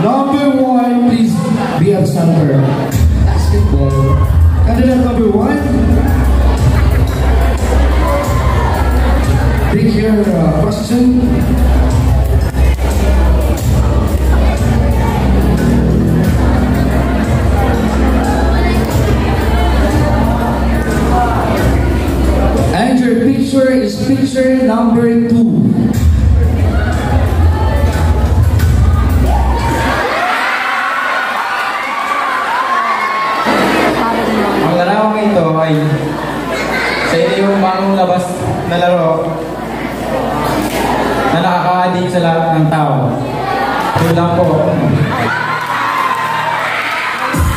Number 1, please be at center. Basketball. Candidate number 1. Pick your question. And your picture is picture number 2. Ang larawang ito ay sa inyo yung bagong labas na laro na nakaka-addict sa lahat ng tao. Yun lang po.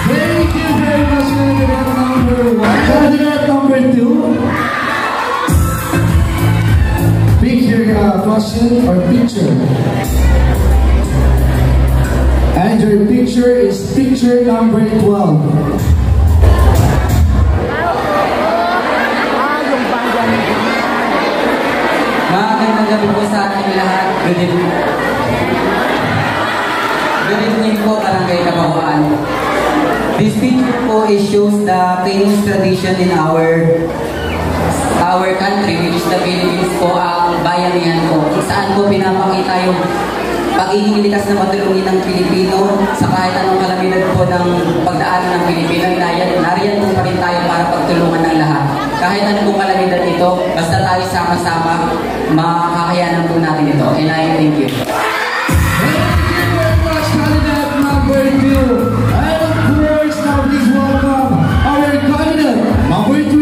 Thank you very much, candidate number 1. Candidate number 2. Pick your question or picture. And your picture is picture number 12. Magandang gabi po sa ating lahat. Good evening. Good evening po, Barangay Kabawaan. This picture po shows the famous tradition in our country, which is the Philippines po, ang bayanihan po. Kung saan po pinapakita yung pagiging likas na matulungin ng Pilipino sa kahit anong kalamidad po ng pagdaanan ng Pilipino. Nariyan po pa rin tayo para pagtulungan ng lahat. Kahit anong pong kalamidad ito, basta tayo sama-sama, makakayanan po natin ito. And I thank you. Thank you very much, candidate number 2. And of course, now please welcome our candidate number 3.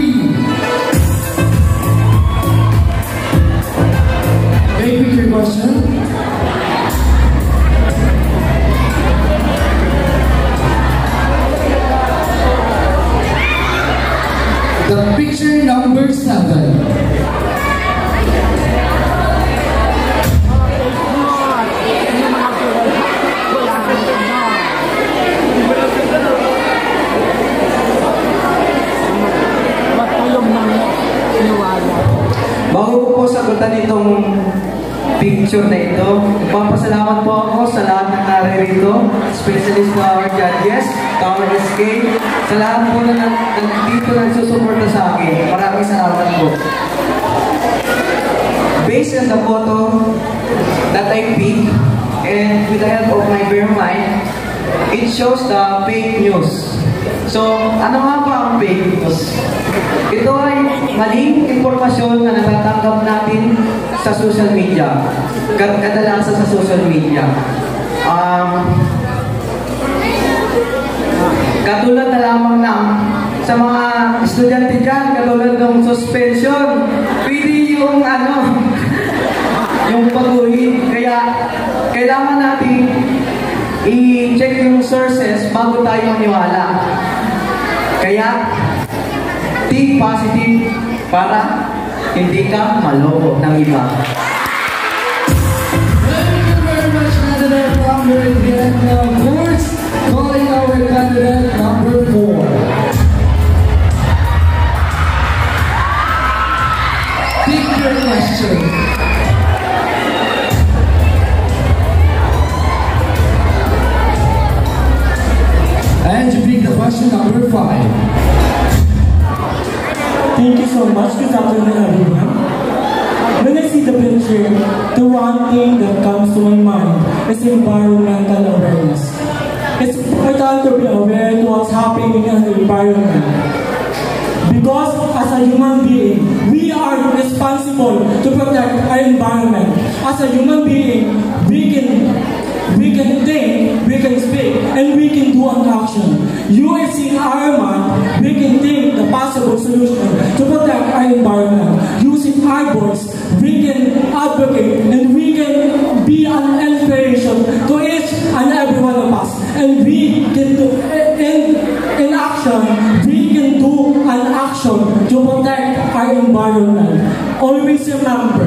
Okay, pick your question. The picture number 7. Bago ko po sagutan itong picture na ito, magpapasalamat po ako sa lahat ng naririto, especially sa our judges, Tower SK, sa lahat po na nandito nagsusuporta sa akin. Maraming salamat po. Based on the photo that I picked, and with the help of my bare mind, it shows the fake news. So, ano nga ba ang fake news? Ito ay maling impormasyon na natatanggap natin sa social media. Kadalasan sa social media. Katulad na lamang ng sa mga estudyante dyan, katulad ng suspension, pwede yung yung pag-uwi. Kaya, kailangan natin i-check yung sources bago tayo maniwala. Kaya, think positive para hindi ka maloko ng iba. Thank you very much, candidate number 3. And of course, calling our candidate number 4. Pick your question. And you pick the question number 5. Thank you so much. Good afternoon, everyone. When I see the picture, the one thing that comes to my mind is environmental awareness. It's important to be aware of what's happening in the environment. Because as a human being, we are responsible to protect our environment. As a human being, we can think, we can speak, and we can do an action. Using our mind, we can think the possible solution to protect our environment. Using our voice, we can advocate, and we can be an inspiration to each and every one of us. And we can do, in action, we can do an action to protect our environment. Always remember,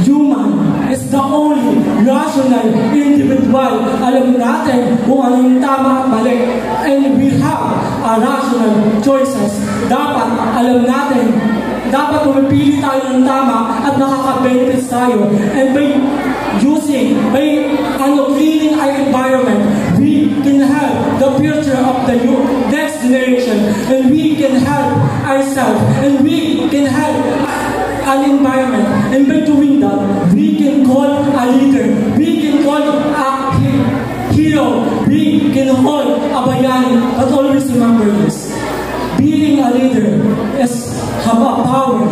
human is the only rational individual. Alam natin kung ano yung tama at mali. And we have a rational choices. Dapat alam natin, dapat pumipili tayo ng tama at nakaka-benefits tayo. And by cleaning our environment, have the future of the next generation, and we can help ourselves, and we can help an environment. And by doing that, we can call a leader, we can call a hero, we can call a bayani. But always remember this: being a leader is have a power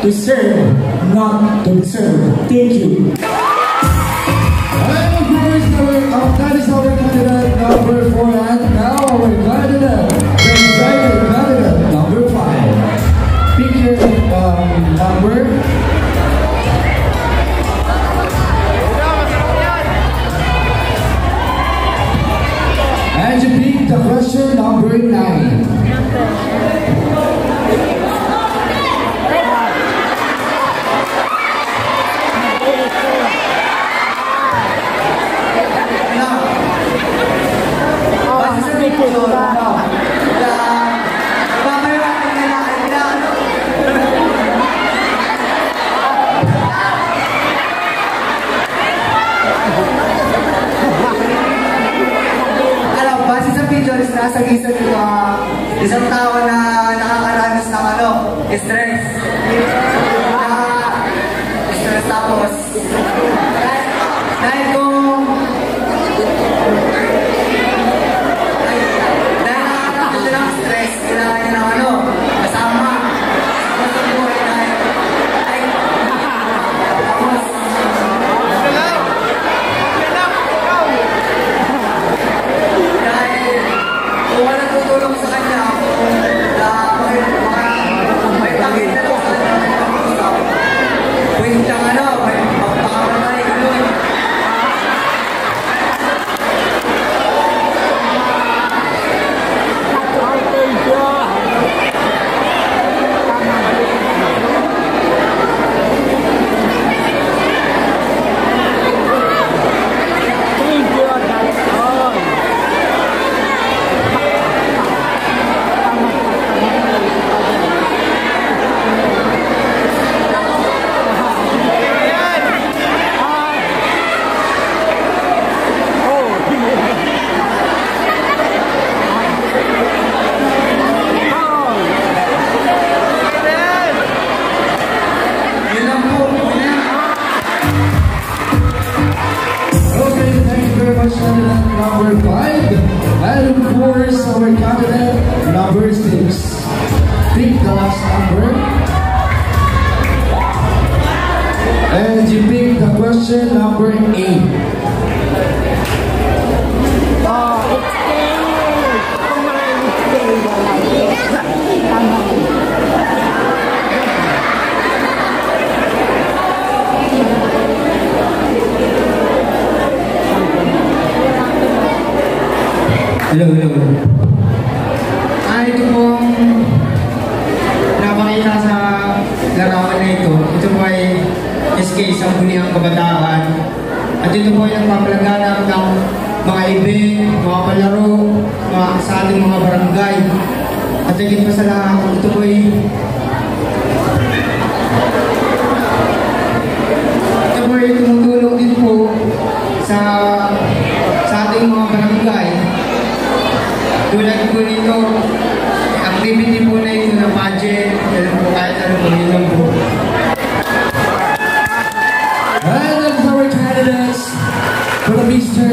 to serve, not to serve. Thank you. And of course, that is our candidate number 4, and now our candidate, the excited candidate number 5. Pick your number. And you pick the question number 9. Nasa gisa nito, isang tao na nakakaranas ng stress. Stress tapos. Dahil nakakaranas siya ng stress, kailangan niya ng kasama. Sa buhay dahil. Tapos. Kung wala tutulong sa kanya, may takit na lang sa kanya. Pwede siyang may pagpakamatay, gano'n. Number 5, and of course our candidate number 6. Pick the last number, and you pick the question number 8. Hello. Ito pong napakita sa larawan na ito. Ito po ay SK Sangguniang Kabataan. At ito po ay nagpapalaganap ng mga event, mga palaro, sa ating mga barangay. At higit pa sa lahat, ito po ay tumutulong din po sa ating mga barangay. Tulad po nito, activity po na ito na budget, kahit ano po nito po. And that's our candidates for the Mr.